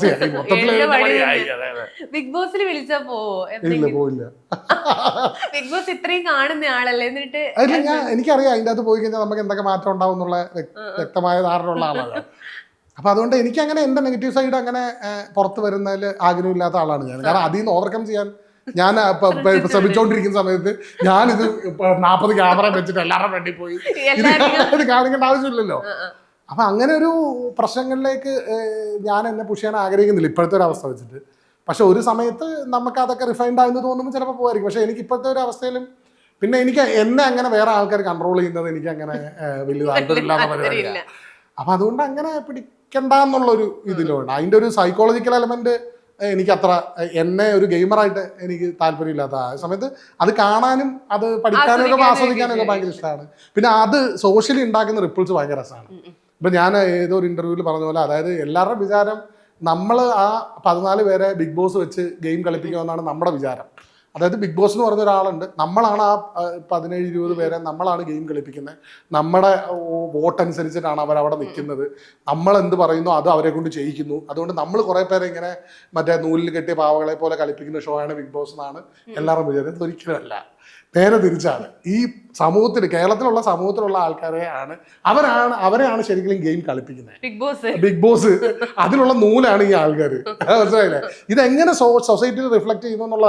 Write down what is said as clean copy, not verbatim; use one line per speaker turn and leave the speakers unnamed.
അവസ്ഥയായി മൊത്തത്തില്
ബിഗ് ബോസിൽ വിളിച്ചാ പോവോ?
ഇല്ല പോയില്ല.
ബിഗ് ബോസ് ഇത്രയും കാണുന്ന ആളല്ലേ, എന്നിട്ട്
അതിൽ എനിക്കറിയാം അതിൻ്റെ അകത്ത് പോയി കഴിഞ്ഞാൽ നമുക്ക് എന്തൊക്കെ മാറ്റം ഉണ്ടാവും എന്നുള്ള വ്യക്തമായ ധാരണ ഉള്ള ആളാണ്. അപ്പൊ അതുകൊണ്ട് എനിക്ക് അങ്ങനെ എന്റെ നെഗറ്റീവ് സൈഡ് അങ്ങനെ പുറത്ത് വരുന്നതിൽ ആഗ്രഹമില്ലാത്ത ആളാണ് ഞാൻ. കാരണം അതിൽ നിന്ന് ഓവർകം ചെയ്യാൻ ഞാൻ ശ്രമിച്ചുകൊണ്ടിരിക്കുന്ന സമയത്ത് ഞാനിത് 40 ക്യാമറ വെച്ചിട്ട് എല്ലാവരുടെ വേണ്ടി പോയി ഇത് കാണിക്കേണ്ട ആവശ്യമില്ലല്ലോ. അപ്പൊ അങ്ങനെ ഒരു പ്രശ്നങ്ങളിലേക്ക് ഞാൻ എന്നെ പുഷ് ചെയ്യാൻ ആഗ്രഹിക്കുന്നില്ല ഇപ്പോഴത്തെ ഒരു അവസ്ഥ വെച്ചിട്ട്. പക്ഷെ ഒരു സമയത്ത് നമുക്ക് അതൊക്കെ റിഫൈൻഡ് ആയെന്ന് തോന്നുമ്പോൾ ചിലപ്പോൾ പോകായിരിക്കും. പക്ഷെ എനിക്ക് ഇപ്പോഴത്തെ ഒരു അവസ്ഥയിലും പിന്നെ എനിക്ക് എന്നെ അങ്ങനെ വേറെ ആൾക്കാർ കൺട്രോൾ ചെയ്യുന്നത് എനിക്ക് അങ്ങനെ വലിയ താല്പര്യമില്ലാത്ത പരിപാടിയാണ്. അപ്പൊ അതുകൊണ്ട് അങ്ങനെ പിടിക്കണ്ടെന്നുള്ളൊരു ഇതിലുണ്ട്. അതിന്റെ ഒരു സൈക്കോളജിക്കൽ എലമെന്റ് എനിക്ക് അത്ര എന്നെ ഒരു ഗെയിമറായിട്ട് എനിക്ക് താല്പര്യമില്ലാത്ത ആ സമയത്ത് അത് കാണാനും അത് പഠിക്കാനും ഒക്കെ ആസ്വദിക്കാനും ഒക്കെ ഭയങ്കര ഇഷ്ടമാണ്. പിന്നെ അത് സോഷ്യലി ഉണ്ടാക്കുന്ന റിപ്പിൾസ് ഭയങ്കര രസമാണ്. ഇപ്പൊ ഞാൻ ഏതോ ഒരു ഇന്റർവ്യൂവിൽ പറഞ്ഞ പോലെ, അതായത് എല്ലാവരുടെ വിചാരം നമ്മൾ ആ 14 പേരെ ബിഗ് ബോസ് വെച്ച് ഗെയിം കളിപ്പിക്കുമെന്നാണ് നമ്മുടെ വിചാരം. അതായത് ബിഗ് ബോസ് എന്ന് പറഞ്ഞ ഒരാളുണ്ട്, നമ്മളാണ് ആ 17-20 പേരെ നമ്മളാണ് ഗെയിം കളിപ്പിക്കുന്നത്, നമ്മുടെ വോട്ട് അനുസരിച്ചിട്ടാണ് അവരവിടെ നിൽക്കുന്നത്, നമ്മൾ എന്ത് പറയുന്നു അത് അവരെ കൊണ്ട് ചെയ്യിക്കുന്നു. അതുകൊണ്ട് നമ്മൾ കുറേ പേരെ ഇങ്ങനെ മറ്റേ നൂലിൽ കെട്ടിയ പാവകളെ പോലെ കളിപ്പിക്കുന്ന ഷോ ആണ് ബിഗ് ബോസ് എന്നാണ് എല്ലാവരും വിചാരിച്ചത്. ഒരിക്കലുമല്ല, നേരെ തിരിച്ചാണ്. ഈ സമൂഹത്തിൽ, കേരളത്തിലുള്ള സമൂഹത്തിലുള്ള അവരെയാണ് ശരിക്കും ഗെയിം കളിപ്പിക്കുന്നത്. ബിഗ് ബോസ് അതിലുള്ള നൂലാണ് ഈ ആൾക്കാർ. മനസ്സിലായില്ലേ? ഇതെങ്ങനെ സൊസൈറ്റിയിൽ റിഫ്ലക്ട് ചെയ്യുന്നു എന്നുള്ള